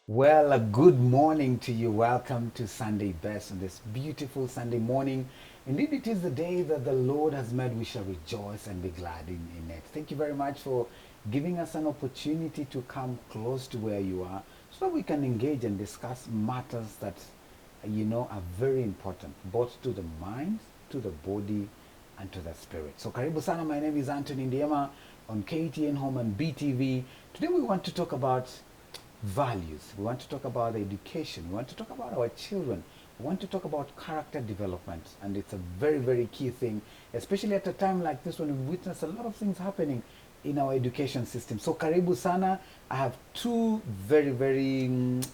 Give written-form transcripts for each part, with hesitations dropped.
Well, a good morning to you. Welcome to Sunday Best on this beautiful Sunday morning. Indeed, it is the day that the Lord has made. We shall rejoice and be glad in it. Thank you very much for giving us an opportunity to come close to where you are so we can engage and discuss matters that, are very important, both to the mind, to the body, and to the spirit. So, karibu sana. My name is Anthony Ndiema on KTN Home and BTV. Today we want to talk about values. We want to talk about education. We want to talk about our children. We want to talk about character development. And it's a very, very key thing, especially at a time like this when we witness a lot of things happening in our education system. So karibu sana. I have two very, very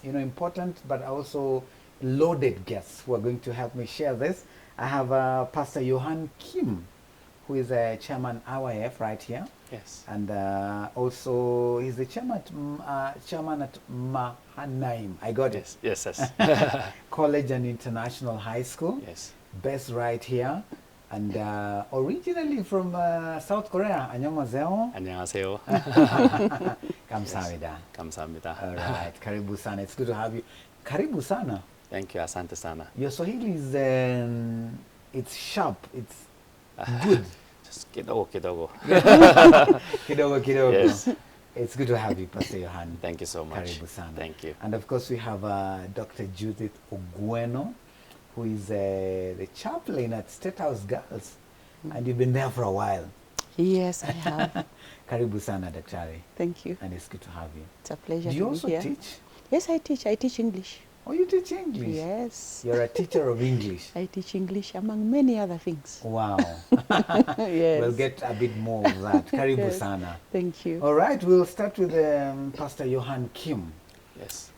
important but also loaded guests who are going to help me share this. I have Pastor Johan Kim, who is a chairman IYF right here. Yes. And also he's the chairman at Mahanaim. I got it. Yes. College and International High School. Yes. Best right here. And originally from South Korea. 안녕하세요. 안녕하세요. 감사합니다. 감사합니다. All right. Karibu sana. It's good to have you. Karibu sana. Thank you. Asante sana. Your Swahili is it's sharp. It's good. Just kidogo. Kidogo. Yes. It's good to have you, Pastor Johan. Thank you so much. Karibu sana. Thank you. And of course, we have Dr. Judith Ogweno, who is the chaplain at State House Girls. And you've been there for a while. Yes, I have. Karibu sana, Daktari. Thank you. And it's good to have you. It's a pleasure Do you to also be here. teach? Yes, I teach. I teach English. Oh, you teach English? Yes. You're a teacher of English. I teach English among many other things. Wow. Yes. We'll get a bit more of that. Karibu Yes. sana. Thank you. All right, we'll start with Pastor Johan Kim. Yes.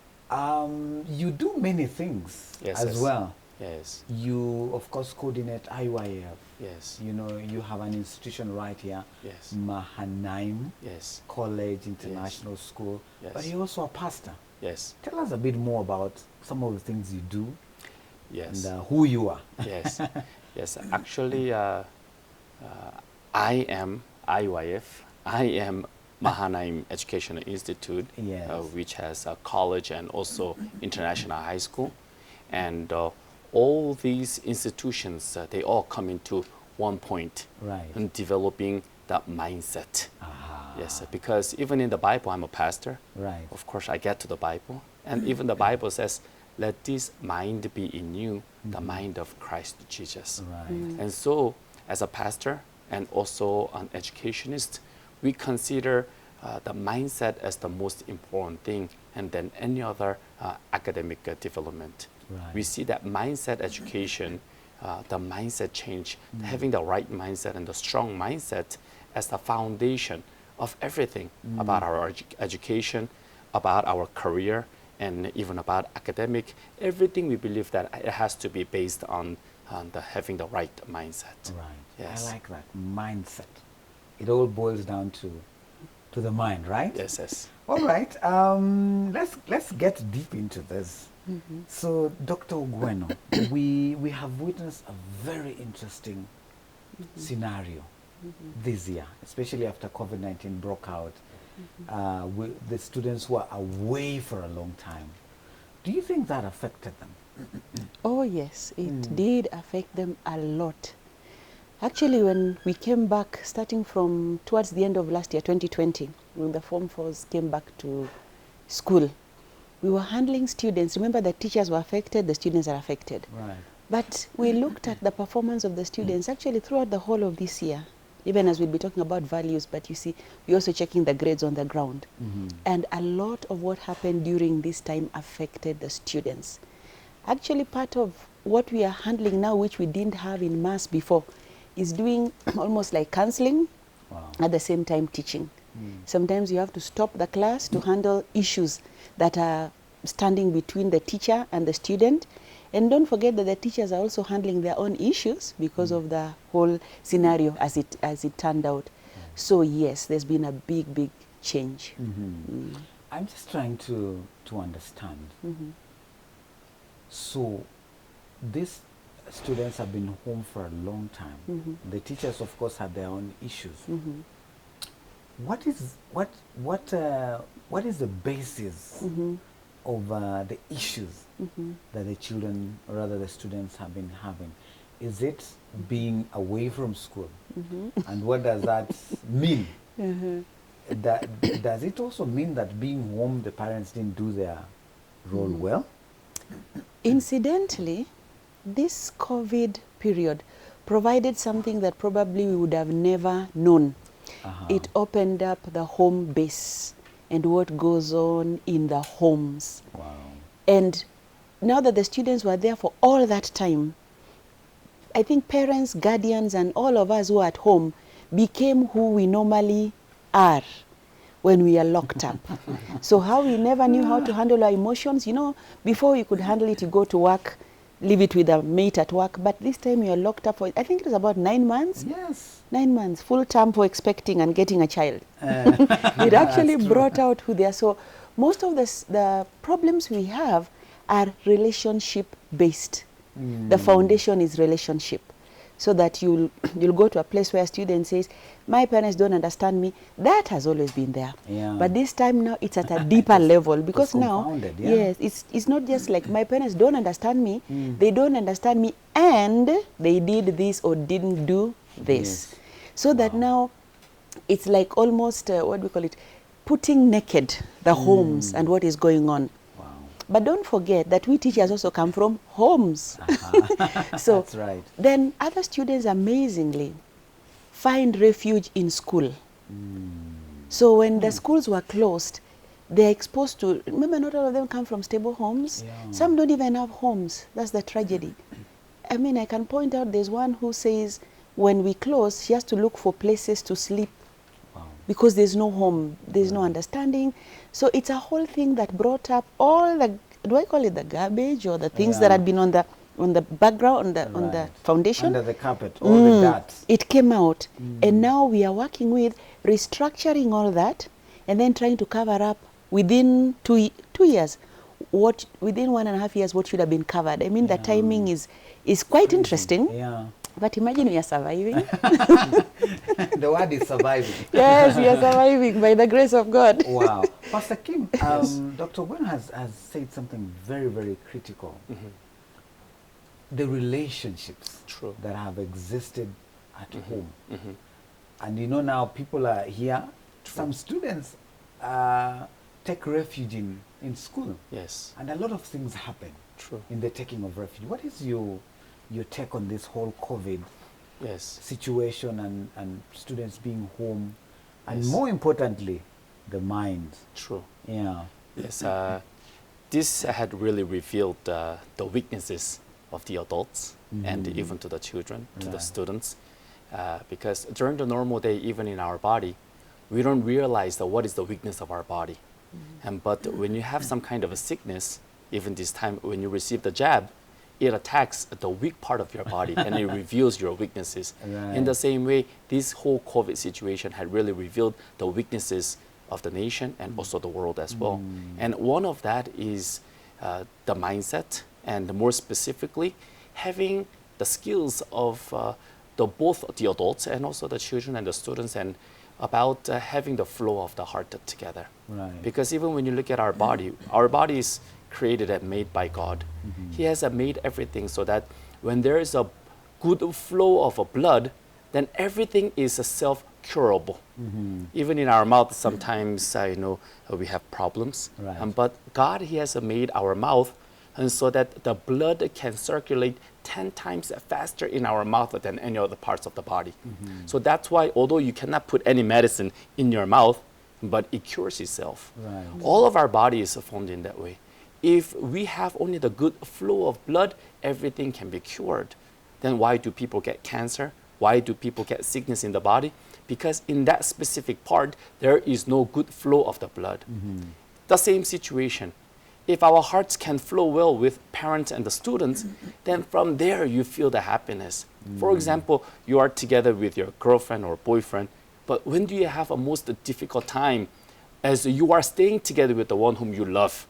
You do many things as well. Yes. You, of course, coordinate IYF. Yes. You have an institution right here, Yes. Mahanaim Yes. College International School. Yes. But you're also a pastor. Yes. Tell us a bit more about some of the things you do Yes. and who you are. Yes. Yes. Actually, I am IYF. I am Mahanaim Educational Institute, Yes. which has a college and also international high school. And all these institutions, they all come into one point Right. in developing that mindset. Ah, Yes, because even in the Bible, I'm a pastor. right. Of course, I get to the Bible. And even the Bible says, let this mind be in you, the mind of Christ Jesus. Right. And so, as a pastor and also an educationist, we consider the mindset as the most important thing, and then any other academic development. Right. We see that mindset education, the mindset change, having the right mindset and the strong mindset as the foundation of everything about our education, about our career, and even about academic. Everything we believe that it has to be based on having the right mindset. Right. Yes. I like that mindset. It all boils down to the mind, right? Yes. All right. Let's get deep into this. So, Dr. Ogweno, we have witnessed a very interesting scenario this year, especially after COVID-19 broke out. The students were away for a long time. Do you think that affected them? Oh, yes. It did affect them a lot. Actually, when we came back, starting from towards the end of last year, 2020, when the Form 4s came back to school, we were handling students. Remember, the teachers were affected, the students are affected. Right. But we looked at the performance of the students actually throughout the whole of this year, even as we'll be talking about values, but you see, we're also checking the grades on the ground. And a lot of what happened during this time affected the students. Actually, part of what we are handling now, which we didn't have in mass before, is doing almost like counseling, at the same time teaching. Sometimes you have to stop the class to handle issues that are standing between the teacher and the student. And don't forget that the teachers are also handling their own issues because of the whole scenario as it turned out. So yes, there's been a big change. I'm just trying to understand. So these students have been home for a long time. The teachers, of course, have their own issues. What is the basis of the issues that the children, or rather the students, have been having? Is it being away from school? And what does that mean? Does it also mean that being home, the parents didn't do their role well? Incidentally, this COVID period provided something that probably we would have never known. It opened up the home base and what goes on in the homes. Wow. And now that the students were there for all that time, I think parents, guardians, and all of us who are at home became who we normally are when we are locked up. So how we never knew how to handle our emotions, you know, before you could handle it, you go to work, leave it with a mate at work, but this time you're locked up for, I think it was about 9 months. Yes. 9 months, full term for expecting and getting a child. It actually brought out who they are. So most of the problems we have are relationship based. The foundation is relationship. So that you'll go to a place where a student says, my parents don't understand me. That has always been there. Yeah. But this time now it's at a deeper level, because now, compounded, yeah. yes, it's not just like my parents don't understand me. They don't understand me and they did this or didn't do this. Yes. So that now it's like almost, what do we call it, putting naked the homes and what is going on. Wow. But don't forget that we teachers also come from homes. So That's right. then other students amazingly find refuge in school. So when the schools were closed, they're exposed to, remember, not all of them come from stable homes. Yeah. Some don't even have homes. That's the tragedy. I mean, I can point out there's one who says when we close, she has to look for places to sleep. Wow. Because there's no home, there's no understanding. So it's a whole thing that brought up all the, do I call it the garbage or the things that had been on the background, on the foundation? Under the carpet, all the dirt. It came out. And now we are working with restructuring all that and then trying to cover up within 2 years. Within 1.5 years, what should have been covered. I mean, the timing is quite interesting. Yeah. But imagine we are surviving. The word is surviving. Yes, we are surviving by the grace of God. Wow. Pastor Kim, Dr. Gwen has said something very, very critical. The relationships that have existed at home. And you know, now people are here. Some students take refuge in school. Yes. And a lot of things happen in the taking of refuge. What is your take on this whole COVID situation and students being home, and more importantly, the minds? True. Yeah. Yes. This had really revealed the weaknesses of the adults and even to the children, to the students, because during the normal day, even in our body, we don't realize what is the weakness of our body. But when you have some kind of a sickness, even this time when you receive the jab, it attacks the weak part of your body and it reveals your weaknesses. Right. In the same way, this whole COVID situation had really revealed the weaknesses of the nation and also the world as well. And one of that is the mindset, and more specifically, having the skills of both the adults and also the children and the students, and about having the flow of the heart together. Right. Because even when you look at our body is created and made by God. He has made everything so that when there is a good flow of blood, then everything is self-curable. Even in our mouth, sometimes we have problems. Right. But God, He has made our mouth, and so that the blood can circulate 10 times faster in our mouth than any other parts of the body. So that's why, although you cannot put any medicine in your mouth, but it cures itself. Right. All of our body is formed in that way. If we have only the good flow of blood, everything can be cured. Then why do people get cancer? Why do people get sickness in the body? Because in that specific part, there is no good flow of the blood. The same situation. If our hearts can flow well with parents and the students, then from there you feel the happiness. For example, you are together with your girlfriend or boyfriend. But when do you have a most difficult time as you are staying together with the one whom you love?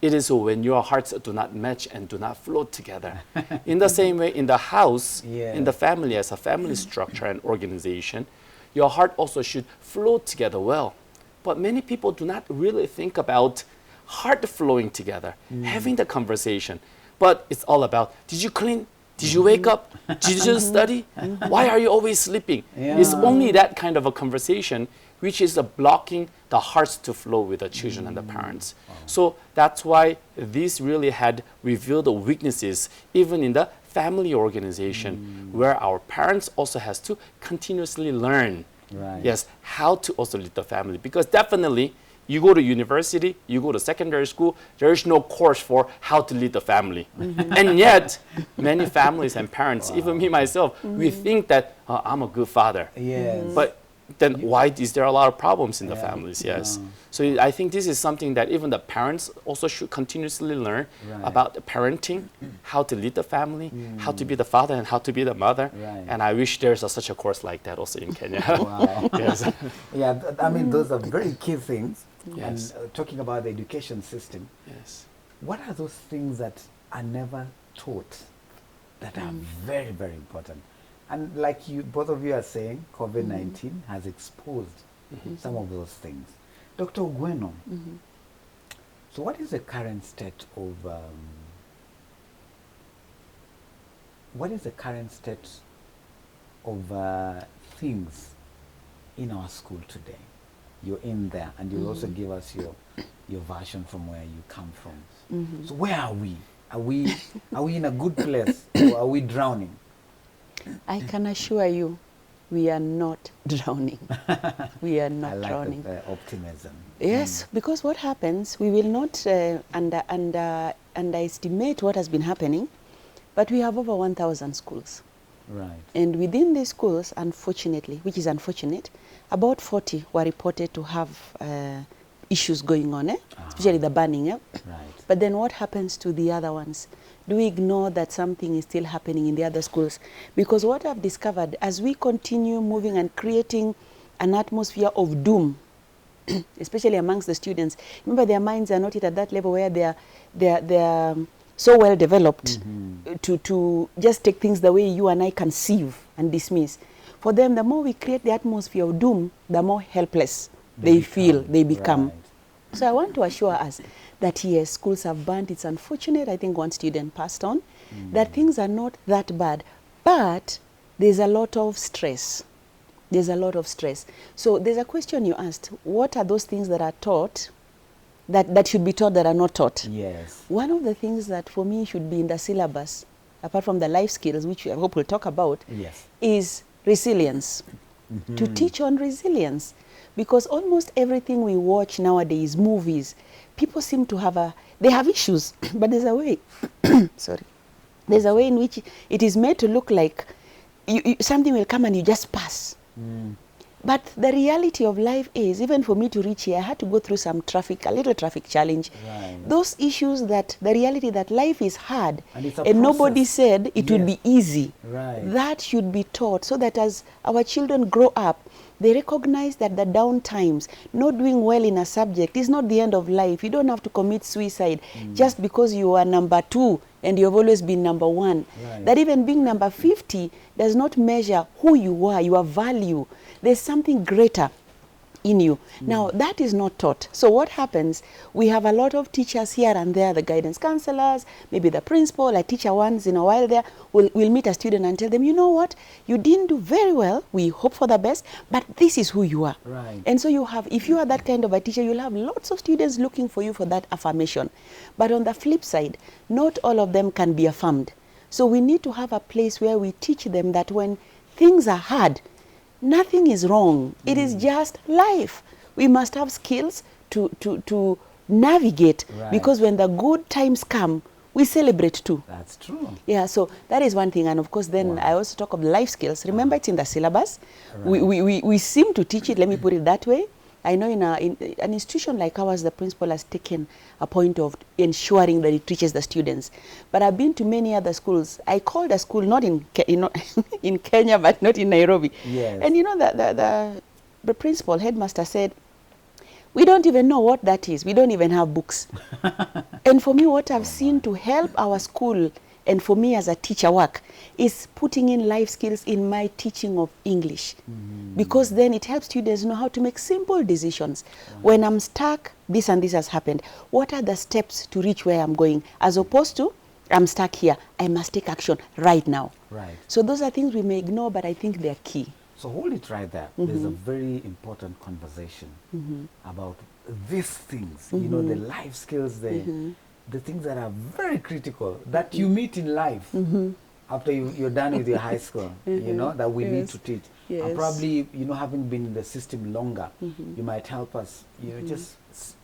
It is when your hearts do not match and do not flow together. In the same way, in the house, in the family, as a family structure and organization, your heart also should flow together well. But many people do not really think about heart flowing together, having the conversation. But it's all about, did you clean? Did you wake up? Did you study? Why are you always sleeping? It's only that kind of a conversation which is blocking the hearts to flow with the children and the parents. So that's why this really had revealed the weaknesses even in the family organization, where our parents also has to continuously learn, yes, how to also lead the family. Because definitely, you go to university, you go to secondary school, there is no course for how to lead the family. And yet, many families and parents, even me myself, we think that I'm a good father. But then why is there a lot of problems in the families? Yes. So I think this is something that even the parents also should continuously learn about the parenting, how to lead the family, how to be the father and how to be the mother. And I wish there's such a course like that also in Kenya. Yes. I mean, those are very key things. Yes. And talking about the education system, Yes. what are those things that are never taught that are very, very important? And like you, both of you are saying, COVID-19 has exposed some of those things. Dr. Ogweno, so what is the current state of things in our school today? You're in there, and you'll also give us your version from where you come from. So where are we? Are we in a good place, or are we drowning? I can assure you, we are not drowning. We are not drowning. I like the optimism. Yes, because what happens, we will not underestimate what has been happening, but we have over 1,000 schools. Right. And within these schools, unfortunately, which is unfortunate, about 40 were reported to have issues going on, especially the burning. Right. But then what happens to the other ones? Do we ignore that something is still happening in the other schools? Because what I've discovered, as we continue moving and creating an atmosphere of doom, especially amongst the students, remember their minds are not yet at that level where they're so well developed to just take things the way you and I conceive and dismiss. For them, the more we create the atmosphere of doom, the more helpless they become. Right. So I want to assure us that yes, schools have burned. It's unfortunate. I think one student passed on. That things are not that bad, but there's a lot of stress. There's a lot of stress. So there's a question you asked. What are those things that are taught, that should be taught that are not taught? Yes. One of the things that for me should be in the syllabus, apart from the life skills, which I hope we'll talk about, is resilience. To teach on resilience. Because almost everything we watch nowadays, movies, people seem to have they have issues, but there's a way, there's a way in which it is made to look like something will come and you just pass. But the reality of life is, even for me to reach here, I had to go through a little traffic challenge. Those issues, the reality that life is hard, and nobody said it would be easy. That should be taught so that as our children grow up, they recognize that the down times, not doing well in a subject is not the end of life. You don't have to commit suicide just because you are number 2 and you've always been number 1. That even being number 50 does not measure who you are, your value. There's something greater in you. Now, that is not taught. So what happens, we have a lot of teachers here and there, the guidance counselors, maybe the principal, a teacher once in a while there, will meet a student and tell them, you know what, you didn't do very well, we hope for the best, but this is who you are. And so if you are that kind of a teacher, you'll have lots of students looking for you for that affirmation. But on the flip side, not all of them can be affirmed. So we need to have a place where we teach them that when things are hard, nothing is wrong. It is just life. We must have skills to navigate, because when the good times come, we celebrate too. That's true. Yeah, so that is one thing. And of course, then I also talk of life skills. Remember, it's in the syllabus. We seem to teach it, let me put it that way. I know in an institution like ours, the principal has taken a point of ensuring that it teaches the students. But I've been to many other schools. I called a school, not in in Kenya, but not in Nairobi. And you know, the principal, headmaster said, we don't even know what that is. We don't even have books. And for me, what I've seen to help our school and for me as a teacher work is putting in life skills in my teaching of English. Because then it helps students know how to make simple decisions. When I'm stuck, this and this has happened. What are the steps to reach where I'm going? As opposed to, I'm stuck here. I must take action right now. Right. So those are things we may ignore, but I think they're key. So hold it right there. There's a very important conversation about these things, you know, the life skills, the things that are very critical that you meet in life after you're done with your high school, you know, that we need to teach. And probably, you know, having been in the system longer, you might help us, you know, just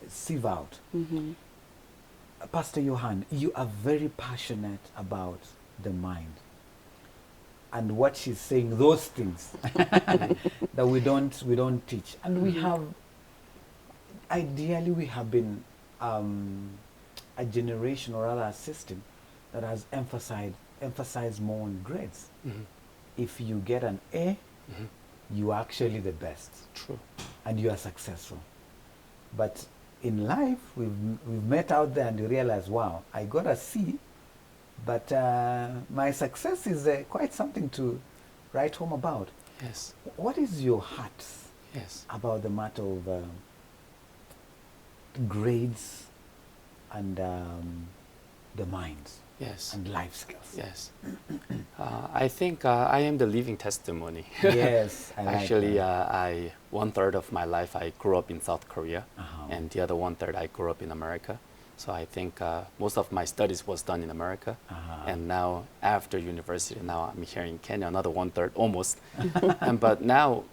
sieve out. Pastor Johan, you are very passionate about the mind. And what she's saying, those things that we don't teach. And we have, ideally we have been a generation, or rather a system, that has emphasized more on grades. If you get an A, you are actually the best. True. And you are successful. But in life, we've met out there and you realize, wow, I got a C, but my success is quite something to write home about. Yes. What is your heart Yes. about the matter of grades and the minds Yes. and life skills? Yes. I think I am the living testimony. Yes, I like Actually, that. I 1/3 of my life I grew up in South Korea, and the other 1/3 I grew up in America. So I think most of my studies was done in America, and now after university, now I'm here in Kenya, another 1/3 almost. But now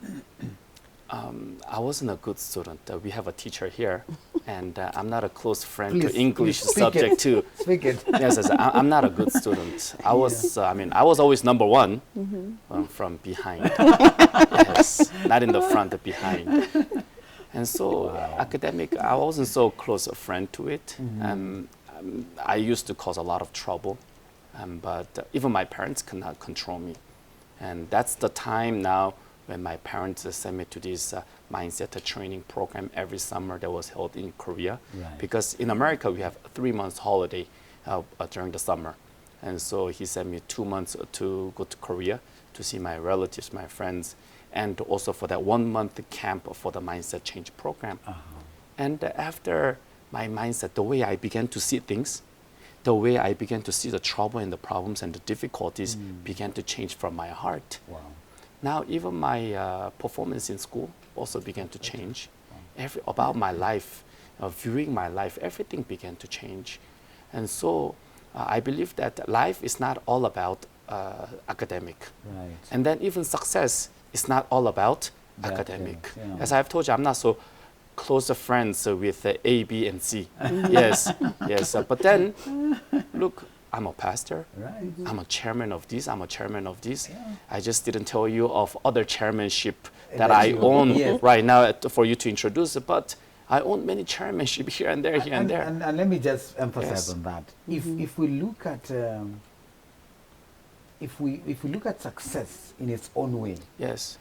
I wasn't a good student. We have a teacher here, and I'm not a close friend Please, to English please speak subject it. too. Speak it. Yes, I'm not a good student. I was, I was always number one from behind. Yes, not in the front, but behind. And so academic, I wasn't so close a friend to it. I used to cause a lot of trouble, but even my parents could not control me. And that's the time now when my parents sent me to this mindset training program every summer that was held in Korea. Right. Because in America, we have 3 months holiday during the summer. And so he sent me 2 months to go to Korea to see my relatives, my friends, and also for that 1 month camp for the mindset change program. And after my mindset, the way I began to see things, the way I began to see the trouble and the problems and the difficulties began to change from my heart. Wow. Now even my performance in school also began to change. About my life, viewing my life, everything began to change. And so I believe that life is not all about academic. Right. And then even success is not all about academic. Yeah. As I've told you, I'm not so close friends with A, B, and C. Yes, yes. But then, look, I'm a pastor. Right. I'm a chairman of this. I'm a chairman of this. Yeah. I just didn't tell you of other chairmanship that That I you- own yes. right now for you to introduce. But I own many chairmanship here and there, here and there. And let me just emphasize Yes. on that. If we look at if we look at success in its own way, Yes,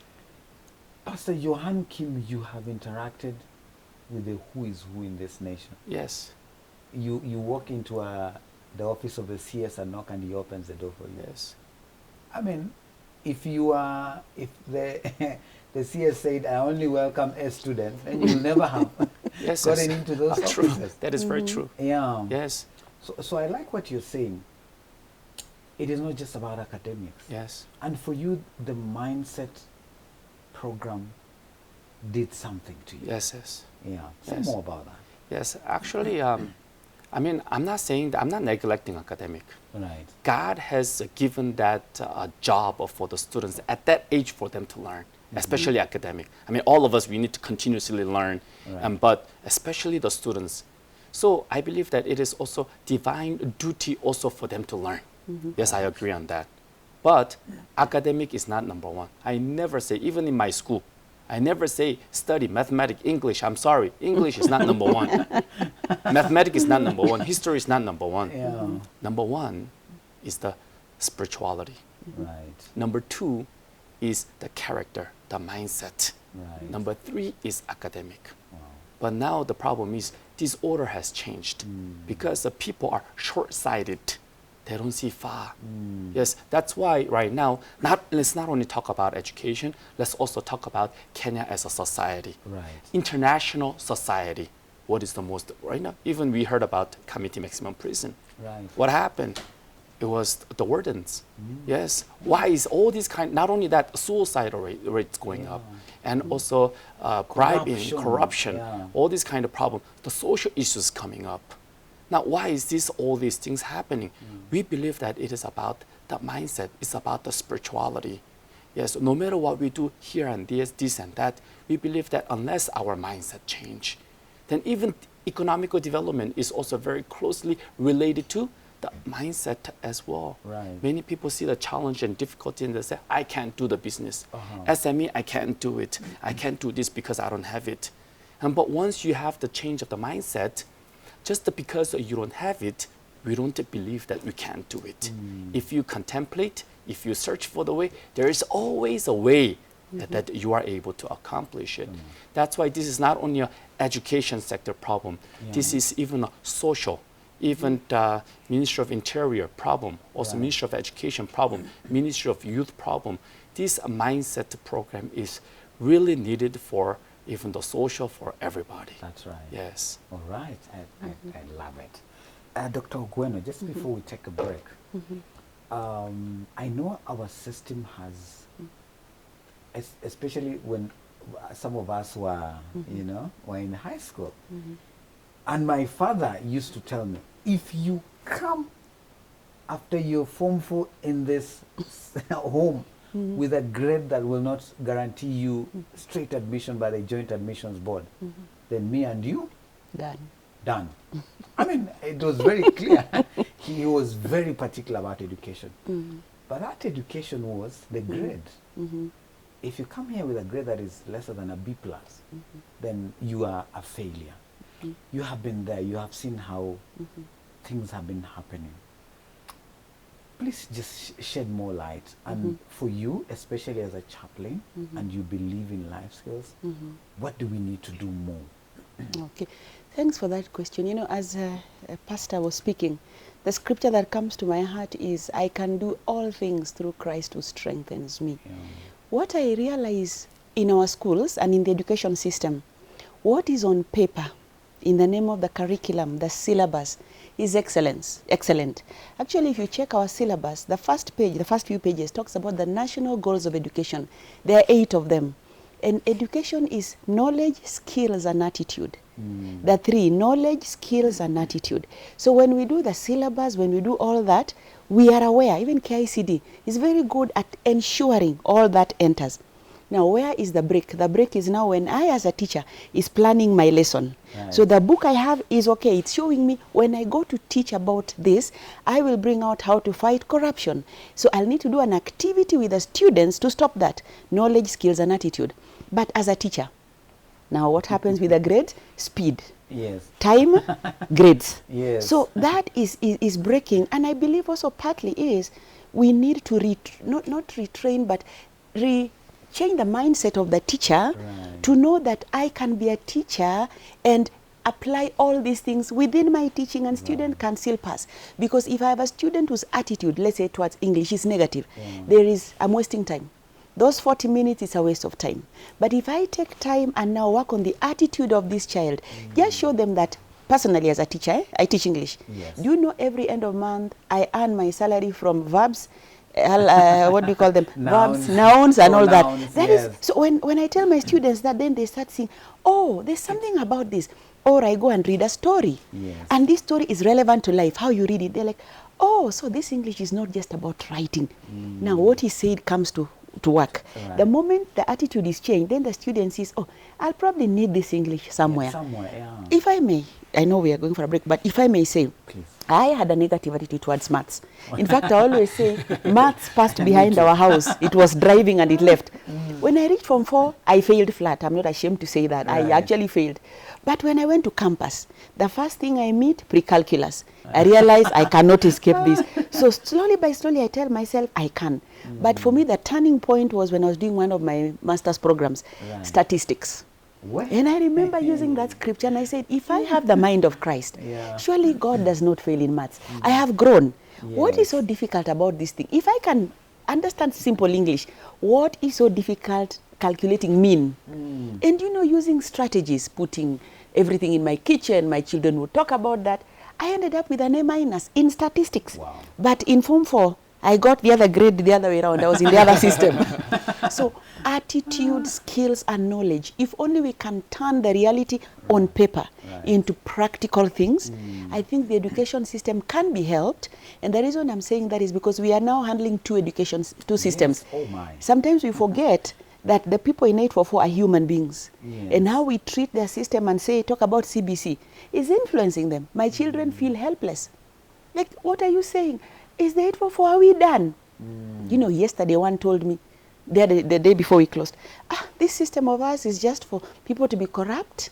Pastor Johan Kim, you have interacted with the who is who in this nation. yes, You walk into the office of the CS and knock, and he opens the door for you. yes, I mean, if the the CS said, I only welcome A students, then you'll never have yes. gotten into those True. offices. That is very true. Yeah. Yes, So I like what you're saying. It is not just about academics. yes. And for you, the mindset program did something to you. Yes, yes. Yeah. Say Yes. more about that. Yes, actually, I mean, I'm not saying that I'm not neglecting academic. Right. God has given that job for the students at that age for them to learn, especially academic. I mean, all of us, we need to continuously learn, Right. but especially the students. So I believe that it is also divine duty also for them to learn. Yes, I agree on that. But academic is not number one. I never say, even in my school, I never say study mathematics, English. I'm sorry, English is not number one. Mathematics is not number one. History is not number one. Yeah. Number one is the spirituality. Right. Number two is the character, the mindset. Right. Number 3 is academic. Wow. But now the problem is this order has changed because the people are short-sighted. They don't see far. Yes, that's why right now, let's not only talk about education, let's also talk about Kenya as a society. Right. International society. What is the most, right now, even we heard about Committee Maximum Prison. Right. What happened? It was the wardens. Yes. Why is all these not only that, suicide rates going up, and also bribing, corruption, all these kind of problems, the social issues coming up. Now, why is all these things happening? We believe that it is about the mindset. It's about the spirituality. Yes, no matter what we do here and this and that, we believe that unless our mindset change, then even economical development is also very closely related to the mindset as well. Right. Many people see the challenge and difficulty and they say, I can't do the business. SME, I can't do it. I can't do this because I don't have it. But once you have the change of the mindset, just because you don't have it, we don't believe that you can't do it. If you contemplate, if you search for the way, there is always a way that you are able to accomplish it. That's why this is not only an education sector problem. This is even a social, even the Ministry of Interior problem, also Ministry of Education problem, Ministry of Youth problem. This mindset program is really needed for even the social, for everybody. That's right. Yes. All right. I love it. Dr. Ogweno, just before we take a break, I know our system has, especially when some of us were, were in high school, and my father used to tell me, if you come after your Form 4 in this home with a grade that will not guarantee you straight admission by the Joint Admissions Board, then me and you, done. I mean, it was very clear. He was very particular about education. But that education was the grade. If you come here with a grade that is lesser than a B+, then you are a failure. You have been there. You have seen how things have been happening. Please just shed more light. And for you, especially as a chaplain, and you believe in life skills, what do we need to do more? Okay, thanks for that question. You know, as a pastor was speaking, the scripture that comes to my heart is, I can do all things through Christ who strengthens me. What I realize in our schools and in the education system, what is on paper in the name of the curriculum, the syllabus, is excellent. Actually, if you check our syllabus, the first page, the first few pages talks about the national goals of education. There are 8 of them. And education is knowledge, skills, and attitude. The 3, knowledge, skills, and attitude. So when we do the syllabus, when we do all that, we are aware, even KICD is very good at ensuring all that enters. Now, where is the break? The break is now when I, as a teacher, is planning my lesson. Right. So the book I have is okay. It's showing me when I go to teach about this, I will bring out how to fight corruption. So I'll need to do an activity with the students to stop that. Knowledge, skills, and attitude. But as a teacher, now what happens with the grades? Speed. Yes. Time, grades. Yes. So that is breaking. And I believe also partly is we need to not retrain, but change the mindset of the teacher to know that I can be a teacher and apply all these things within my teaching, and student can still pass. Because if I have a student whose attitude, let's say towards English, is negative, I'm wasting time. Those 40 minutes is a waste of time. But if I take time and now work on the attitude of this child, just show them that personally as a teacher, I teach English. Yes. Do you know every end of month I earn my salary from verbs, what do you call them? Verbs, nouns, and all that. That is, so when I tell my students that, then they start saying, oh, there's something about this. Or I go and read a story. Yes. And this story is relevant to life, how you read it. They're like, oh, so this English is not just about writing. Now, what he said comes to work. Right. The moment the attitude is changed, then the student says, oh, I'll probably need this English somewhere. If I may, I know we are going for a break, but if I may say, please. I had a negative attitude towards maths. In fact, I always say, maths passed behind our house. It was driving and it left. When I reached Form 4, I failed flat. I'm not ashamed to say that. I Right. actually failed. But when I went to campus, the first thing I meet, pre-calculus. I realized I cannot escape this. So slowly by slowly, I tell myself, I can. But for me, the turning point was when I was doing one of my master's programs, Right. statistics. Well, And I remember using that scripture, and I said, if I have the mind of Christ, Yeah. surely God does not fail in maths. I have grown. What is so Yes. difficult about this thing? If I can understand simple English, what is so difficult calculating mean? And using strategies, putting everything in my kitchen, my children would talk about that. I ended up with an A minus in statistics. Wow. But in Form 4, I got the other grade the other way around. I was in the other system. So attitude, skills, and knowledge, if only we can turn the reality on paper Right. into practical things, I think the education system can be helped. And the reason I'm saying that is because we are now handling two systems. Yes. Oh my. Sometimes we forget that the people in 844 are human beings. Yes. And how we treat their system and talk about CBC is influencing them. My children feel helpless. Like, what are you saying? Is the 844, are we done? Yesterday one told me, the day before we closed, this system of ours is just for people to be corrupt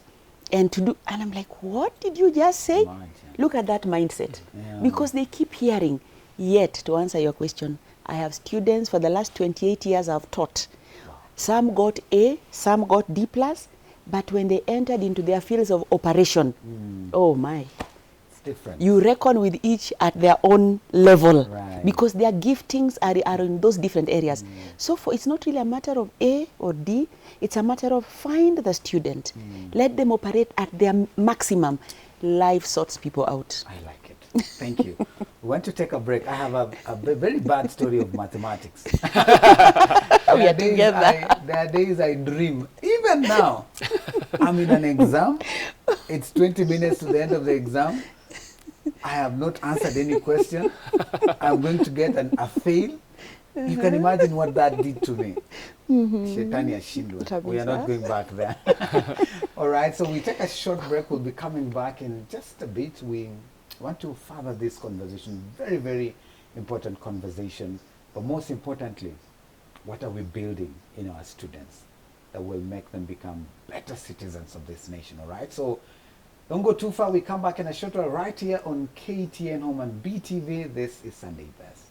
and to do. And I'm like, what did you just say? Imagine. Look at that mindset. Yeah. Because they keep hearing. Yet, to answer your question, I have students for the last 28 years I've taught. Some got A, some got D+, but when they entered into their fields of operation, oh my, It's different. you reckon with each at their own level. Right. Because their giftings are in those different areas. So it's not really a matter of A or D, it's a matter of find the student, let them operate at their maximum. Life sorts people out. I like it. Thank you. We want to take a break. I have a very bad story of mathematics. We are together. There are days I dream. Even now, I'm in an exam. It's 20 minutes to the end of the exam. I have not answered any question. I'm going to get a fail. You can imagine what that did to me. Shetani ashindwe. We are not going back there. All right, so we take a short break. We'll be coming back in just a bit. We want to further this conversation. Very, very important conversation. But most importantly, what are we building in our students that will make them become better citizens of this nation? All right, so don't go too far. We come back in a short while right here on KTN Home and BTV. This is Sunday Best.